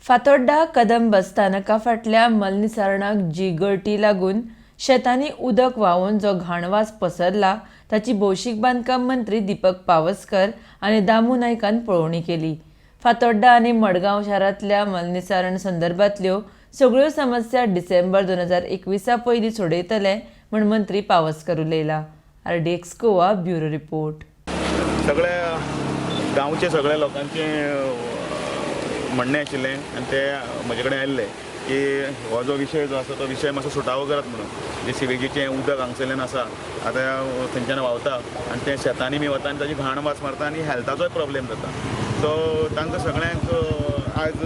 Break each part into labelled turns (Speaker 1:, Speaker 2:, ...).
Speaker 1: फातोड्डा कदम बसस्थानका फाटल्या मलनिसारणाक जी गळती लागून शेतांनी उदक व्हांवून जो घाणवास पसरला ताची भौशीक बांदकाम मंत्री दीपक पावसकर आनी दामू नायकान पळोवणी केली. फातोड्डा आनी मडगांव शारांतल्या मलनिसारण संदर्भांतल्यो सगळ्यो समस्या डिसेंबर 2021 पयलीं सोडयतले म्हूण मंत्री पावसकर उलयला. RDX Goa bureau report.
Speaker 2: सगळ्या गांवचे सगळ्या लोकांचे म्हणणें आशिल्लें आनी ते म्हजे कडेन आयिल्ले की हो जो विशय जो आसा तो विशय मातसो सुटावो करात म्हणून. जे सिवेजीचें उदक हांगसरल्यान आसा आतां थंयच्यान व्हांवता आनी तें शेतांनी बी वता आनी ताची घाण वास मारता आनी हेल्थाचोय प्रॉब्लेम जाता. सो तांकां सगळ्यांक आज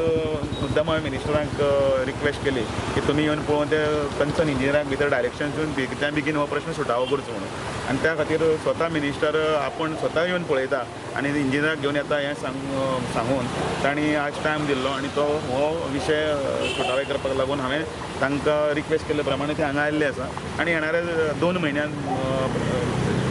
Speaker 2: मुद्दम हांवें मिनिस्टरांक रिक्वेस्ट केली की तुमी येवन पळोवन ते कन्सर्न इंजिनियरांक भितर डायरेक्शन दिवन बेगिच्यान बेगीन हो प्रश्न सुटावो करचो म्हणून. आनी त्या खातीर स्वता मिनिस्टर आपूण स्वता येवन पळयता आनी इंजिनियराक घेवन येता हें सांगून तांणी आज टायम दिल्लो आनी तो हो विशय सुटावे करपाक लागून हांवें तांकां रिक्वेस्ट केल्ले प्रमाणे ते हांगा आयिल्ले आसा आनी येणाऱ्या 2 म्हयन्यान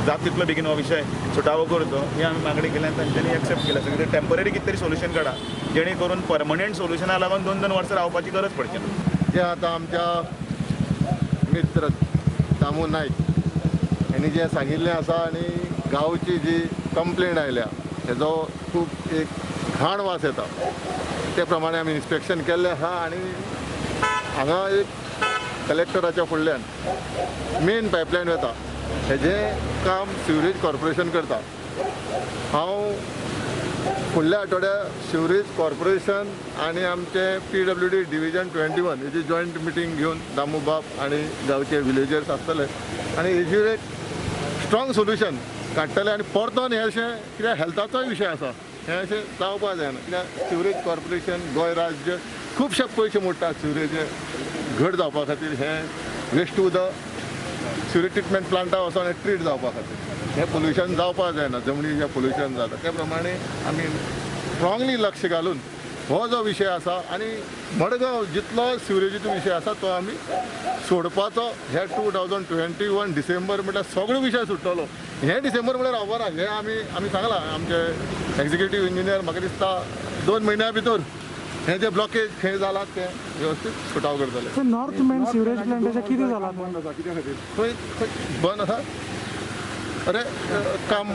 Speaker 2: जाता तितलो बेगीन हो विशय सुटावो करचो ही आमी मागणी केली आनी तांच्यांनी एक्सेप्ट केला. सगळें टेम्पररी कितें तरी सोल्युशन काडा जेणे करून परमनंट सोल्युशना लागून 2-2 वर्सां रावपाची गरज पडची ना.
Speaker 3: जे आतां आमच्या मित्र दामू नायक हेणी जें सांगिल्लें आसा आनी गांवची जी कंप्लेंट आयल्या हेजो खूब एक घाण वास येता ते प्रमाणे आमी इन्स्पेक्शन केल्लें आसा आनी हांगा एक कलेक्टराच्या फुडल्यान मेन पायपलायन वता हेजें काम सिवरेज कॉर्पोरेशन करता. हांव फुडल्या आठवड्याक सिवरेज कॉर्पोरेशन आनी आमचे PWD डिविजन 21 हेची जॉयंट मिटींग घेवन दामू बाब आनी गांवचे विलेजर्स आसतले आनी हेजेर एक स्ट्रॉंग सोल्युशन काडटले आनी परतून हें अशें कित्याक हेल्थाचोय विशय आसा हें अशें जावपाक जायना. कित्याक सिवरेज कॉर्पोरेशन गोंय राज्य खुबशे पयशे मोडटा सिवरेज घट जावपा खातीर. हें वेस्ट उदक सिवरेज ट्रिटमेंट प्लांटा वचोन ट्रीट जावपा खातीर हें पोल्युशन जावपाक जायना. जमनी जें पोल्युशन जाता त्या प्रमाणे आमी स्ट्रॉंगली लक्ष घालून हो जो विशय आसा आनी मडगांव जितलो सिवरेजीचो विशय आसा तो आमी सोडपाचो. हे 2021 डिसेंबर म्हटल्यार सगळो विशय सुट्टलो. हे डिसेंबर म्हळ्यार रावपा ना. हें आमी सांगलां आमचे एक्झिक्युटीव इंजिनियर म्हाका दिसता 2 म्हयन्या भितर हे जे ब्लॉकेज खंय जाला ते वेवस्थीत सुटाव करतले.
Speaker 4: नॉर्थ मेन सिवरेज प्लांटाचे कितें जाला बंद आसा कित्या खातीर
Speaker 3: खंय बंद आसा? अरे काम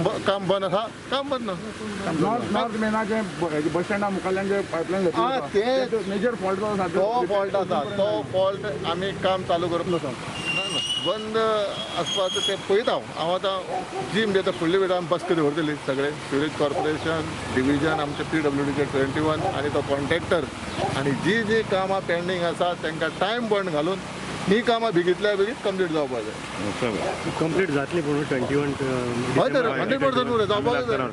Speaker 3: बंद आसा? काम बंद ना.
Speaker 4: नॉर्थ मेनाचे बस स्टँडा मुखारल्यान जे पायपलायन
Speaker 3: ते
Speaker 4: मेजर फॉल्ट आसा
Speaker 3: तो फॉल्ट आसा. तो फॉल्ट आमी काम चालू करप नसा. बंद आसपाचें तें पळयता हांव आतां जी म्हणजे आतां फुडले वेळार आमी बसके दवरतली सगळे सिवरेज कॉर्पोरेशन डिविजन आमचे PWDचे 21 आनी तो कॉन्ट्रॅक्टर आनी जी कामां पेंडींग आसा तांकां टायम बंद घालून ही कामां बेगींतल्या बेगीन कंप्लीट जावपाक जाय.
Speaker 5: कंप्लीट जातली पूण 21
Speaker 3: हय तर 100% जावपाक जाय.